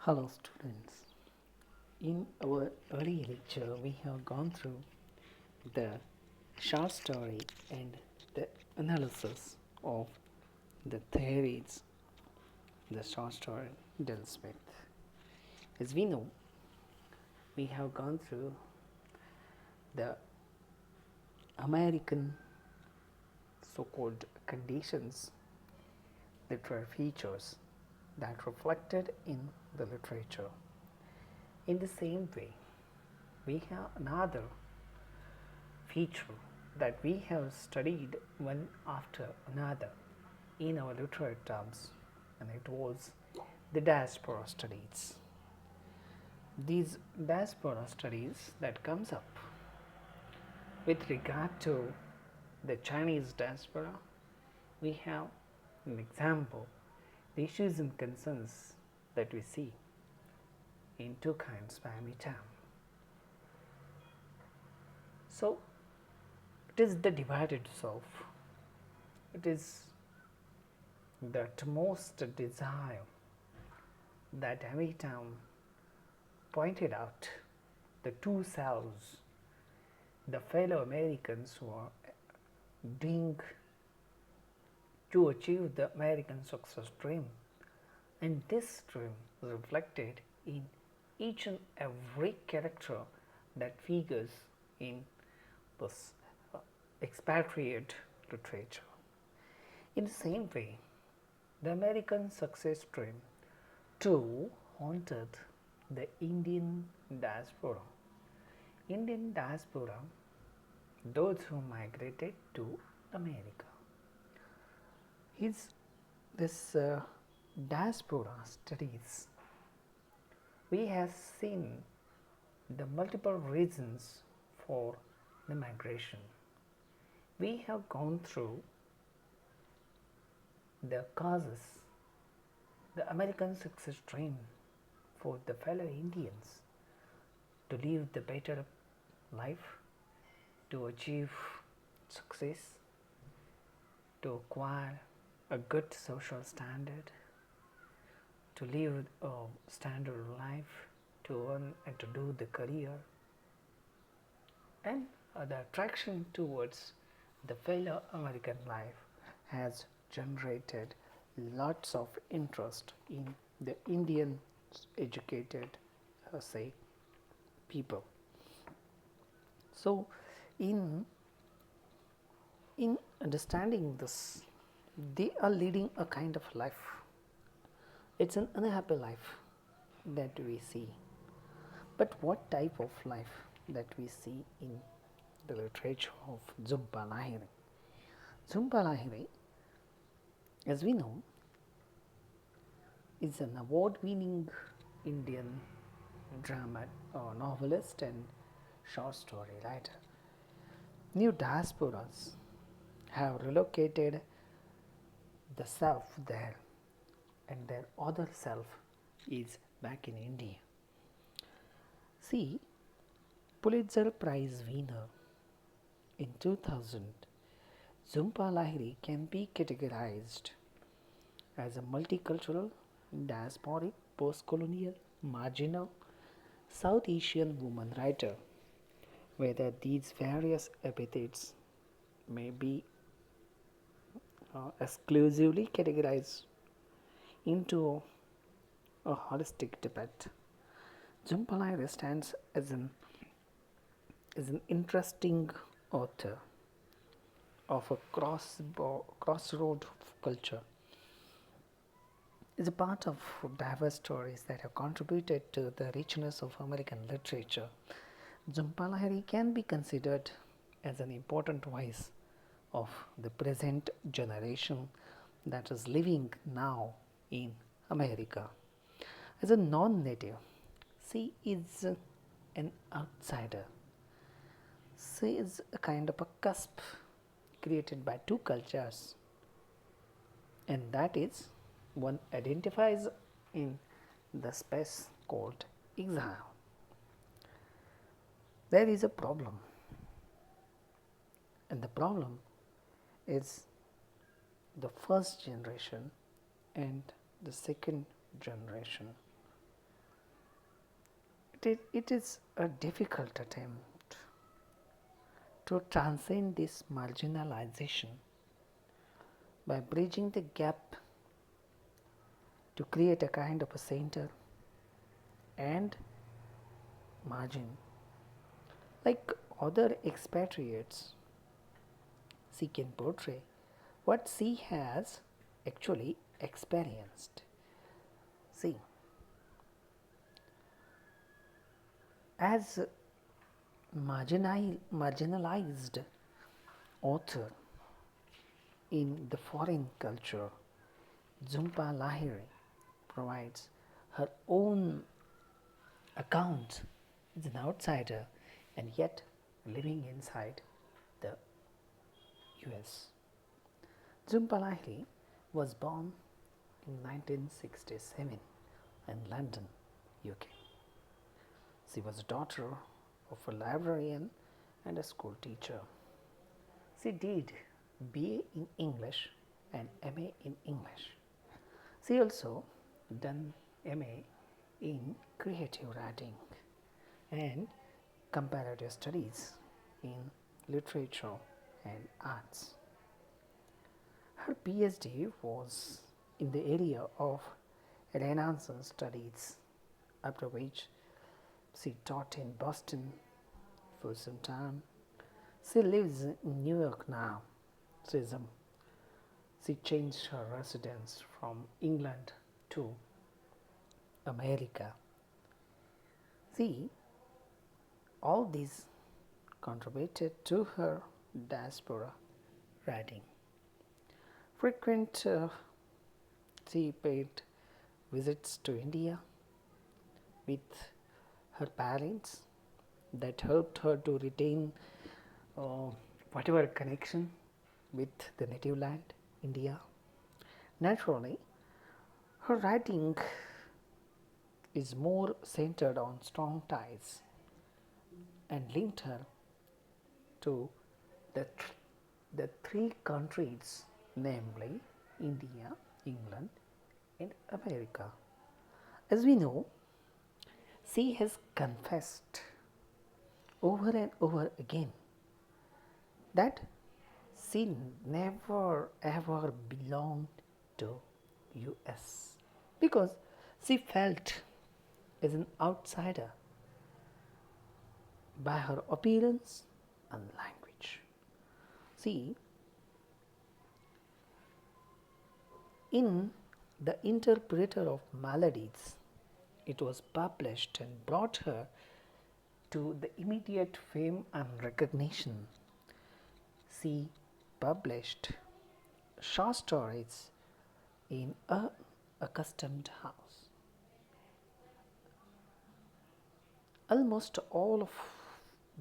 Hello students. In our earlier lecture we have gone through the short story and the analysis of the theories the short story deals with. As we know, we have gone through the American so-called conditions, literary features that reflected in the literature. In the same way, we have another feature that we have studied one after another in our literary terms, and it was the diaspora studies. These diaspora studies that comes up with regard to the Chinese diaspora, we have an example, the issues and concerns that we see in two kinds by time. So, it is the divided self, it is the utmost desire that Amitam pointed out, the two selves, the fellow Americans who are doing to achieve the American success dream, and this dream is reflected in each and every character that figures in this expatriate literature. In the same way, the American success dream too haunted the Indian diaspora. Indian diaspora, those who migrated to America. This diaspora studies, we have seen the multiple reasons for the migration. We have gone through the causes, the American success dream for the fellow Indians to live the better life, to achieve success, to acquire a good social standard, to live a standard life, to earn and to do the career, and the attraction towards the fellow American life has generated lots of interest in the Indian educated say people. So, in understanding this, they are leading a kind of life. It's an unhappy life that we see. But what type of life that we see in the literature of Jhumpa Lahiri? Jhumpa Lahiri, as we know, is an award-winning Indian drama or novelist and short story writer. New diasporas have relocated the self there, and their other self is back in India. See, Pulitzer Prize winner in 2000, Jhumpa Lahiri can be categorized as a multicultural, diasporic, post-colonial, marginal, South Asian woman writer. Whether these various epithets may be exclusively categorized into a holistic debate, Jhumpa Lahiri stands as an interesting author of a crossroad of culture. Is a part of diverse stories that have contributed to the richness of American literature. Jhumpa Lahiri can be considered as an important voice of the present generation that is living now in America. As a non-native, she is an outsider. She is a kind of a cusp created by two cultures, and that is one identifies in the space called exile. There is a problem, and the problem is the first generation and the second generation. it is a difficult attempt to transcend this marginalization by bridging the gap to create a kind of a center and margin. Like other expatriates, she can portray what she has actually experienced. See, as marginalized author in the foreign culture, Jhumpa Lahiri provides her own account as an outsider and yet living inside the US. Jhumpa Lahiri was born in 1967 in London, UK. She was a daughter of a librarian and a school teacher. She did BA in English and MA in English. She also done MA in creative writing and comparative studies in literature and arts. Her PhD was in the area of Renaissance studies, after which she taught in Boston for some time. She lives in New York now. She changed her residence from England to America. See, all these contributed to her diaspora writing. Frequent she paid visits to India with her parents that helped her to retain whatever connection with the native land, India. Naturally, her writing is more centered on strong ties and linked her to the three countries, namely India, England, and America. As we know, she has confessed over and over again that she never ever belonged to US because she felt as an outsider by her appearance and language. See, in The Interpreter of Maladies, it was published and brought her to the immediate fame and recognition. She published short stories in a accustomed house. Almost all of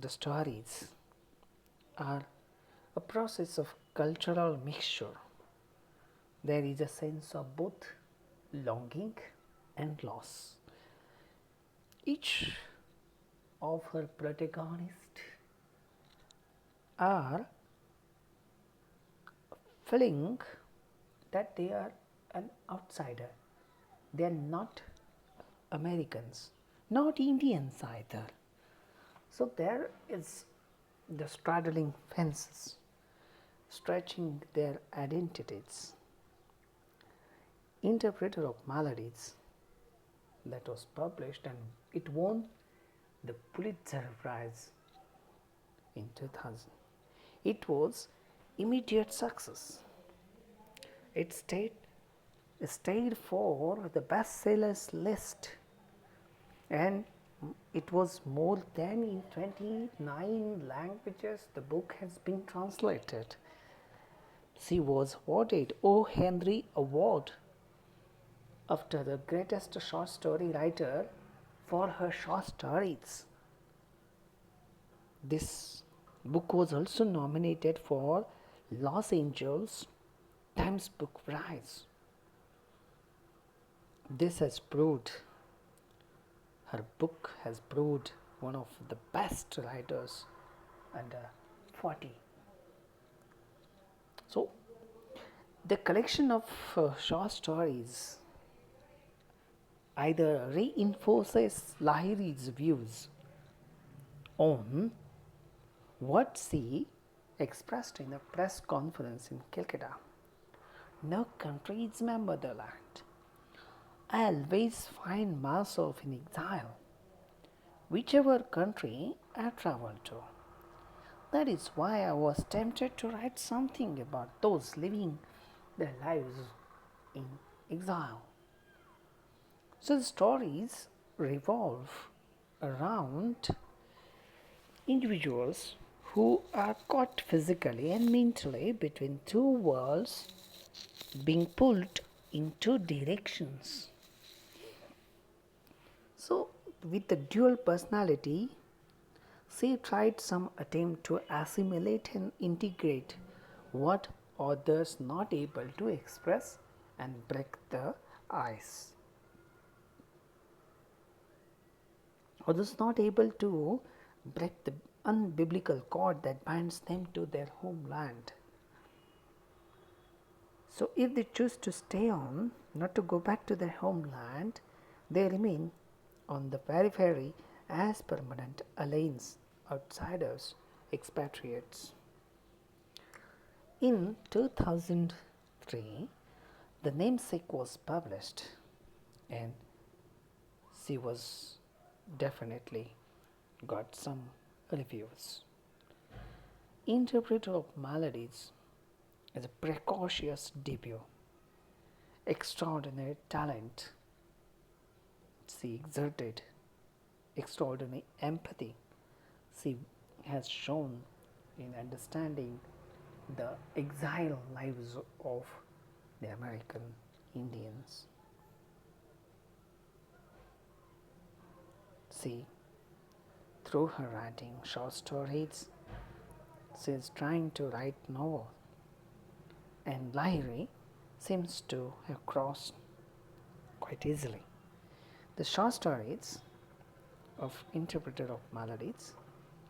the stories are a process of cultural mixture. There is a sense of both longing and loss. Each of her protagonists are feeling that they are an outsider. They are not Americans, not Indians either. So there is the straddling fences, stretching their identities. Interpreter of Maladies, that was published and it won the Pulitzer Prize in 2000. It was immediate success. It stayed for the bestsellers list, and it was more than in 29 languages the book has been translated. She was awarded O. Henry Award after the greatest short story writer for her short stories. This book was also nominated for Los Angeles Times Book Prize. This has proved, her book has proved one of the best writers under 40. So, the collection of short stories either reinforces Lahiri's views on what she expressed in a press conference in Calcutta. No country is my motherland. I always find myself in exile, whichever country I travel to. That is why I was tempted to write something about those living their lives in exile. So the stories revolve around individuals who are caught physically and mentally between two worlds, being pulled in two directions. So, with the dual personality, she tried some attempt to assimilate and integrate what others not able to express and break the ice. Others not able to break the unbiblical cord that binds them to their homeland. So, if they choose to stay on, not to go back to their homeland, they remain on the periphery as permanent aliens, outsiders, expatriates. In 2003, the namesake was published, and she was definitely got some reviews. Interpreter of Maladies is a precocious debut, extraordinary talent. She exerted extraordinary empathy. She has shown in understanding the exile lives of the American Indians. She, through her writing short stories, she is trying to write novel, and Lahiri seems to have crossed quite easily. The short stories of Interpreter of Maladies,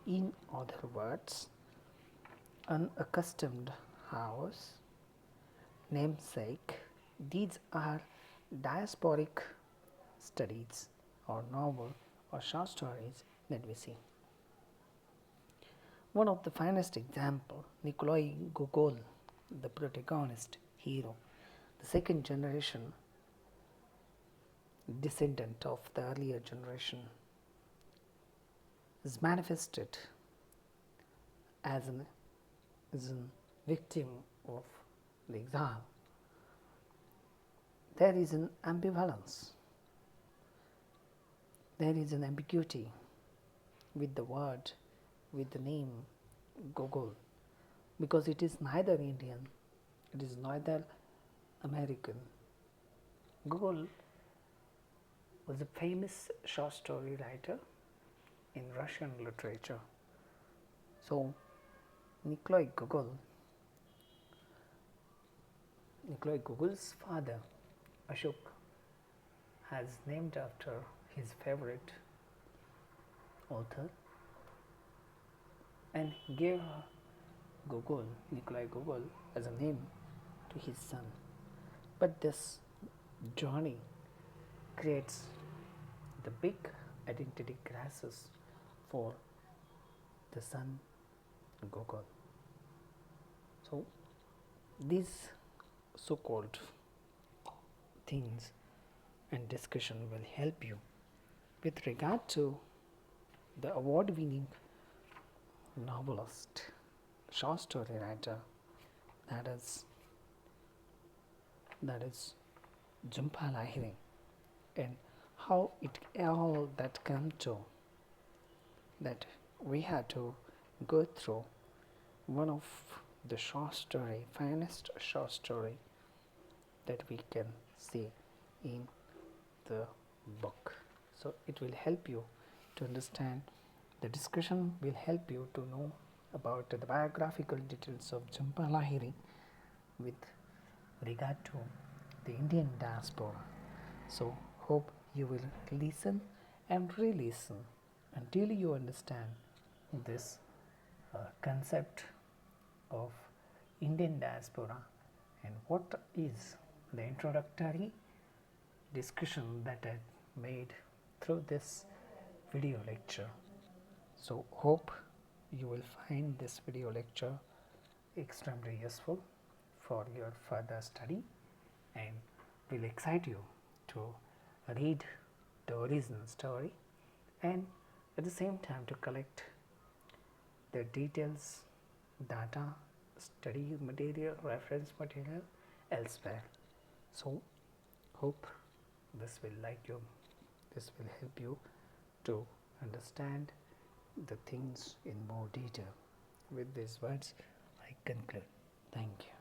in other words, Unaccustomed House, Namesake, these are diasporic studies or novel or short stories that we see. One of the finest example, Nikolai Gogol, the protagonist hero, the second generation descendant of the earlier generation, is manifested as an victim of the exile. There is an ambivalence, there is an ambiguity with the word, with the name Gogol, because it is neither Indian, it is neither American. Gogol was a famous short story writer in Russian literature. So, Nikolai Gogol's father, Ashok, has named after his favorite author and gave Nikolai Gogol, as a name to his son. But this journey creates the big identity crisis for the son Gogol. So, these so-called things and discussion will help you with regard to the award-winning novelist, short story writer, that is Jhumpa Lahiri, and how it all that come to that we had to go through one of the short story, finest short story that we can see in the book. So it will help you to understand. The discussion will help you to know about the biographical details of Jhumpa Lahiri with regard to the Indian diaspora. So hope you will listen and re-listen until you understand this concept of Indian diaspora and what is the introductory discussion that I made through this video lecture. So hope you will find this video lecture extremely useful for your further study, and will excite you to read the original story and at the same time to collect the details, data, study material, reference material elsewhere. So hope this will this will help you to understand the things in more detail. With these words I conclude. Thank you.